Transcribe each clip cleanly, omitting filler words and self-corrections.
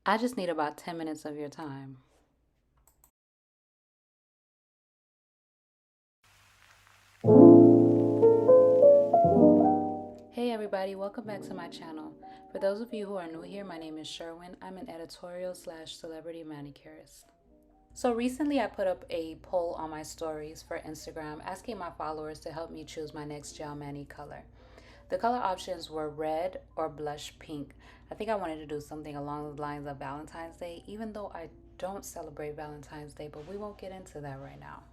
I just need about 10 minutes of your time. Hey everybody, welcome back to my channel. For those of you who are new here, my name is Sherwin. I'm an editorial slash celebrity manicurist. So recently I put up a poll on my stories for Instagram asking my followers to help me choose my next gel mani color. The color options were red or blush pink. I think I wanted to do something along the lines of Valentine's Day, even though I don't celebrate Valentine's Day, but we won't get into that right now.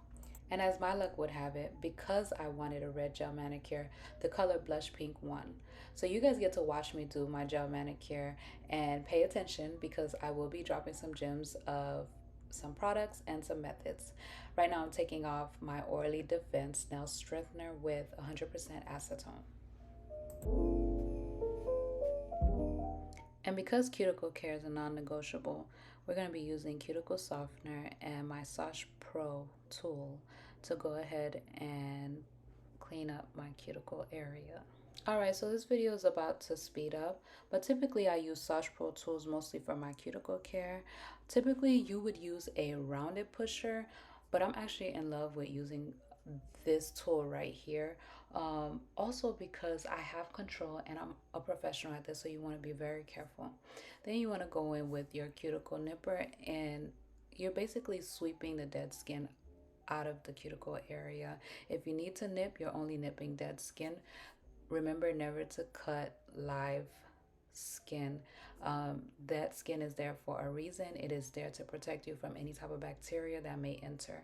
And as my luck would have it, because I wanted a red gel manicure, the color blush pink won. So you guys get to watch me do my gel manicure and pay attention because I will be dropping some gems of some products and some methods. Right now I'm taking off my Orly Defense Nail Strengthener with 100% acetone. And because cuticle care is a non-negotiable, we're going to be using cuticle softener and my Sash Pro tool to go ahead and clean up my cuticle area. Alright, so this video is about to speed up, but typically I use Sash Pro tools mostly for my cuticle care. Typically you would use a rounded pusher, but I'm actually in love with using this tool right here. Also because I have control and I'm a professional at this, so you want to be very careful. Then you want to go in with your cuticle nipper and you're basically sweeping the dead skin out of the cuticle area. If you need to nip, you're only nipping dead skin. Remember never to cut live skin. That skin is there for a reason. It is there to protect you from any type of bacteria that may enter.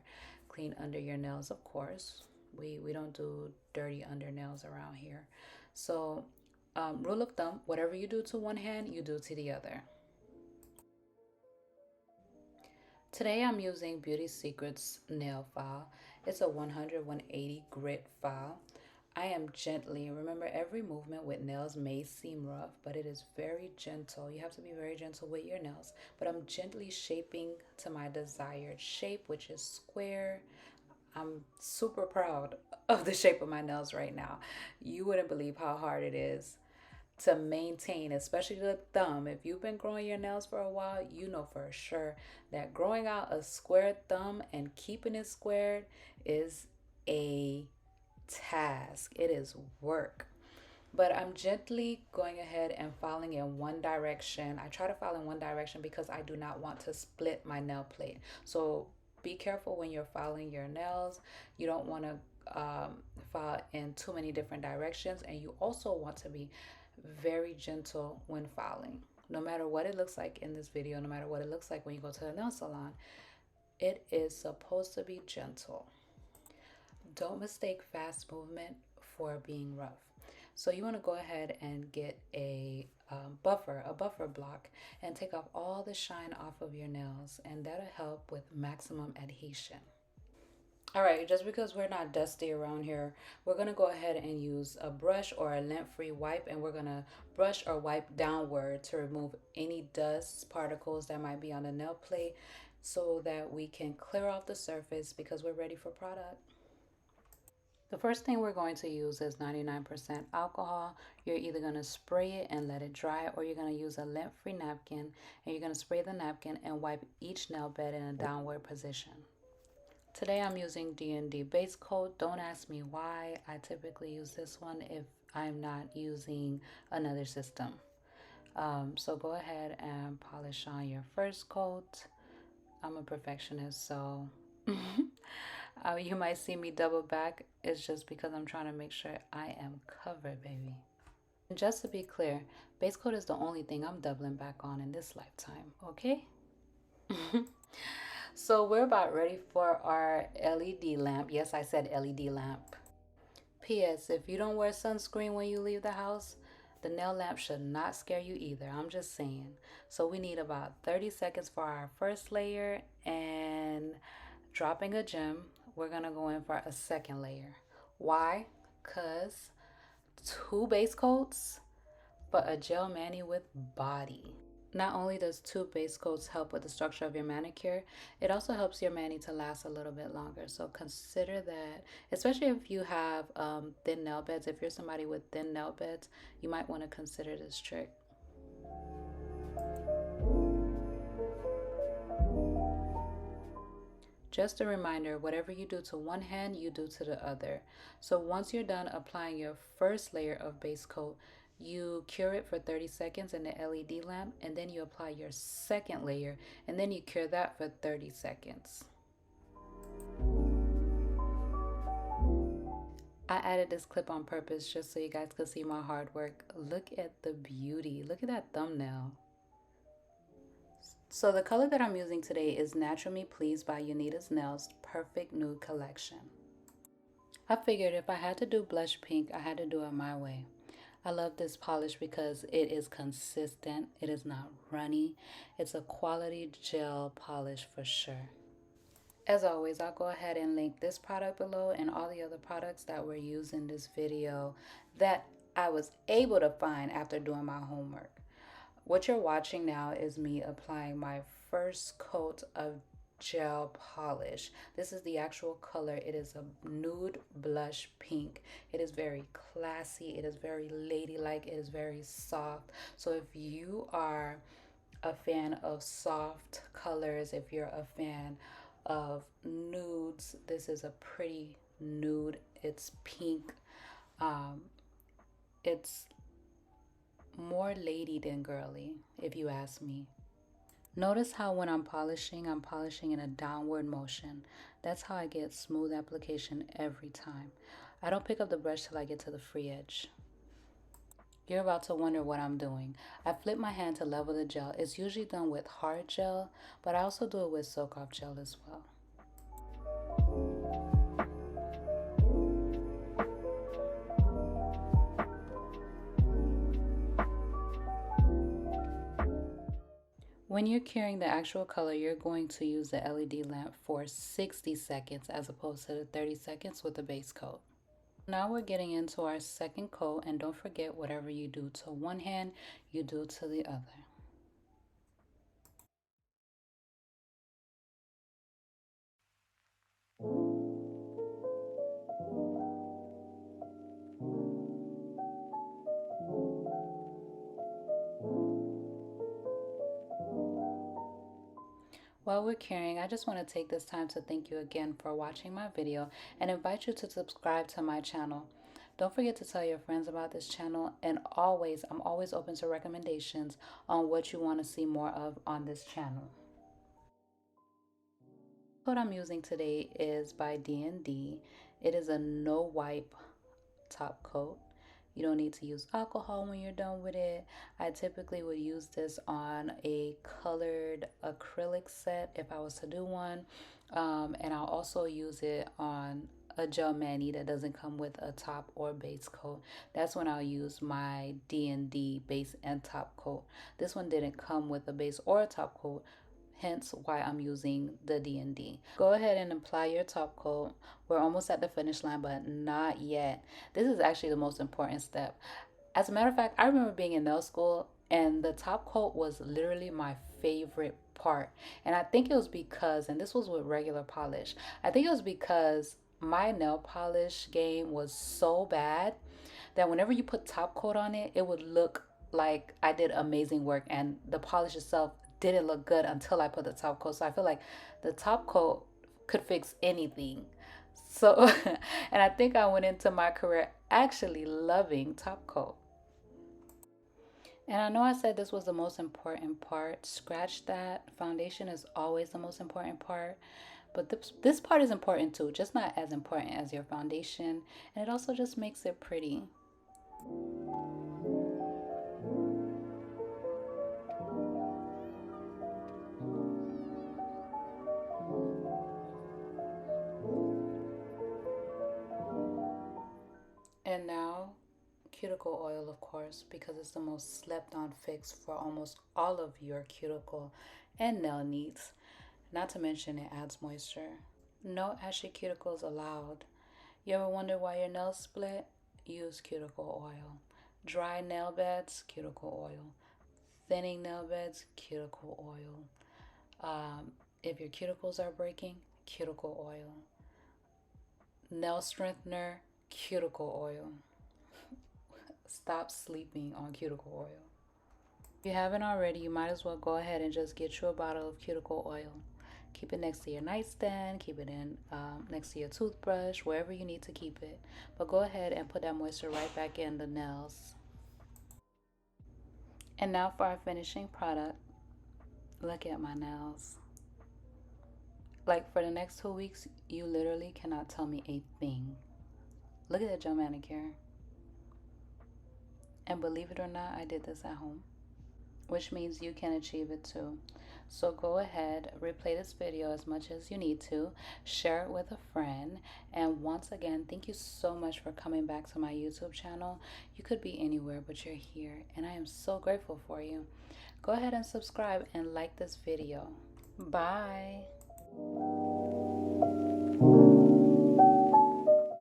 Clean under your nails, of course. We don't do dirty under nails around here. So rule of thumb, whatever you do to one hand, you do to the other. Today I'm using Beauty Secrets nail file. It's a 100-180 grit file. I am gently, remember every movement with nails may seem rough, but it is very gentle. You have to be very gentle with your nails. But I'm gently shaping to my desired shape, which is square. I'm super proud of the shape of my nails right now. You wouldn't believe how hard it is to maintain, especially the thumb. If you've been growing your nails for a while, you know for sure that growing out a square thumb and keeping it squared is a task. It is work. But I'm gently going ahead and filing in one direction. I try to file in one direction because I do not want to split my nail plate. So be careful when you're filing your nails. You don't want to file in too many different directions, and you also want to be very gentle when filing. No matter what it looks like in this video, no matter what it looks like when you go to the nail salon, it is supposed to be gentle. Don't mistake fast movement for being rough. So you want to go ahead and get a buffer block, and take off all the shine off of your nails, and that'll help with maximum adhesion. All right, just because we're not dusty around here, we're gonna go ahead and use a brush or a lint-free wipe, and we're gonna brush or wipe downward to remove any dust particles that might be on the nail plate so that we can clear off the surface because we're ready for product. The first thing we're going to use is 99% alcohol. You're either going to spray it and let it dry, or you're going to use a lint-free napkin and you're going to spray the napkin and wipe each nail bed in a downward position. Today I'm using D&D base coat. Don't ask me why. I typically use this one if I'm not using another system. So go ahead and polish on your first coat. I'm a perfectionist, so you might see me double back. It's just because I'm trying to make sure I am covered, baby. And just to be clear, base coat is the only thing I'm doubling back on in this lifetime, okay? So we're about ready for our LED lamp. Yes, I said LED lamp. P.S. If you don't wear sunscreen when you leave the house, the nail lamp should not scare you either. I'm just saying. So we need about 30 seconds for our first layer, and dropping a gem, we're going to go in for a second layer. Why? Because two base coats, but a gel mani with body. Not only does two base coats help with the structure of your manicure, it also helps your mani to last a little bit longer. So consider that, especially if you have thin nail beds. If you're somebody with thin nail beds, you might want to consider this trick. Just a reminder, whatever you do to one hand, you do to the other. So once you're done applying your first layer of base coat, you cure it for 30 seconds in the LED lamp, and then you apply your second layer, and then you cure that for 30 seconds. I added this clip on purpose just so you guys could see my hard work. Look at the beauty. Look at that thumbnail. So the color that I'm using today is Natural Me Please by Unita's Nails Perfect Nude Collection. I figured if I had to do blush pink, I had to do it my way. I love this polish because it is consistent. It is not runny. It's a quality gel polish for sure. As always, I'll go ahead and link this product below and all the other products that were used in this video that I was able to find after doing my homework. What you're watching now is me applying my first coat of gel polish. This is the actual color. It is a nude blush pink. It is very classy. It is very ladylike. It is very soft. So if you are a fan of soft colors, if you're a fan of nudes, this is a pretty nude. It's pink. Um, it's more lady than girly, if you ask me. Notice how when I'm polishing in a downward motion. That's how I get smooth application every time. I don't pick up the brush till I get to the free edge. You're about to wonder what I'm doing. I flip my hand to level the gel. It's usually done with hard gel, but I also do it with soak off gel as well. When you're curing the actual color, you're going to use the LED lamp for 60 seconds as opposed to the 30 seconds with the base coat. Now we're getting into our second coat, and don't forget, whatever you do to one hand, you do to the other. While we're curing, I just want to take this time to thank you again for watching my video and invite you to subscribe to my channel. Don't forget to tell your friends about this channel, and I'm always open to recommendations on what you want to see more of on this channel. What I'm using today is by D&D. It is a no wipe top coat. You don't need to use alcohol when you're done with it. I typically would use this on a colored acrylic set if I was to do one. And I'll also use it on a gel mani that doesn't come with a top or base coat. That's when I'll use my D&D base and top coat. This one didn't come with a base or a top coat, hence why I'm using the D&D. Go ahead and apply your top coat. We're almost at the finish line, but not yet. This is actually the most important step. As a matter of fact, I remember being in nail school and the top coat was literally my favorite part. And I think it was because, and this was with regular polish, I think it was because my nail polish game was so bad that whenever you put top coat on it, it would look like I did amazing work, and the polish itself didn't look good until I put the top coat. So I feel like the top coat could fix anything. So, and I think I went into my career actually loving top coat. And I know I said this was the most important part. Scratch that. Foundation is always the most important part. But this part is important too, just not as important as your foundation. And it also just makes it pretty. And now, cuticle oil, of course, because it's the most slept on fix for almost all of your cuticle and nail needs. Not to mention, it adds moisture. No ashy cuticles allowed. You ever wonder why your nails split? Use cuticle oil. Dry nail beds, cuticle oil. Thinning nail beds, cuticle oil. If your cuticles are breaking, cuticle oil. Nail strengthener, cuticle oil. Stop sleeping on cuticle oil. If you haven't already, you might as well go ahead and just get you a bottle of cuticle oil. Keep it next to your nightstand, keep it in next to your toothbrush, wherever you need to keep it. But go ahead and put that moisture right back in the nails. And now for our finishing product. Look at my nails. Like for the next 2 weeks, you literally cannot tell me a thing. Look at that gel manicure. And believe it or not, I did this at home, which means you can achieve it too. So go ahead, replay this video as much as you need to, share it with a friend, and once again, thank you so much for coming back to my YouTube channel. You could be anywhere, but you're here, and I am so grateful for you. Go ahead and subscribe and like this video. Bye.